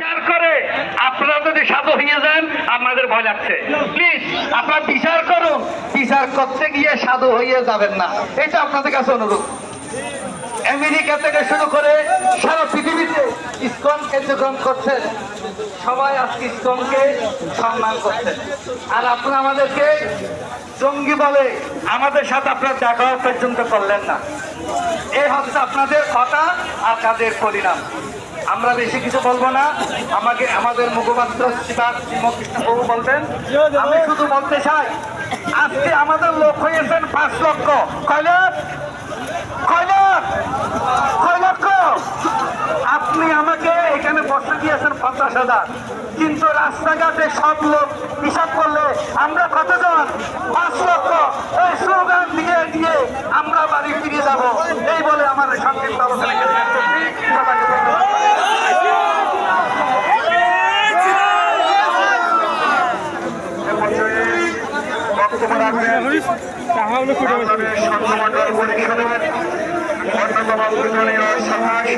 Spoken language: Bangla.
বিচার করে আপনারা যদি সাধু হয়ে যান আপনাদের ভয় লাগছে। প্লিজ আপনারা বিচার করুন, বিচার করতে গিয়ে সাধু হয়ে যাবেন না, এটা আপনাদের কাছে অনুরোধ। আমেরিকা থেকে শুরু করে সারা পৃথিবীতে ইসকন কার্যক্রম করছেন, সবাই আজকে ইসকনকে সম্মান করছেন, আর আপনারা আমাদেরকে জঙ্গি বলে আমাদের সাথে আপনারা দেখা পর্যন্ত করলেন না। এই হচ্ছে আপনাদের কথা আর কাজের পরিণাম। আমরা বেশি কিছু বলবো না, আমাদের মুখপাত্র শ্রীমকৃষ্ণবাবু বলবেন। আমি শুধু বলতে চাই, আজকে আমাদের লোক হয়েছেন 5 লক্ষ। কয় লাখ? আপনি আমাকে এখানে বসে দিয়েছেন 50,000, কিন্তু রাস্তাঘাটে সব লোক হিসাব করলে আমরা কতজন? 5 লক্ষ। এই স্লোগান দিয়ে দিয়ে আমরা বাড়ি ফিরে যাব, এই বলে আমার সংক্ষিপ্ত আলোচনা বক্তব্য রাখবেন সংঘমন্ডল পরিষদের অন্যতম পূজনীয় সভাসী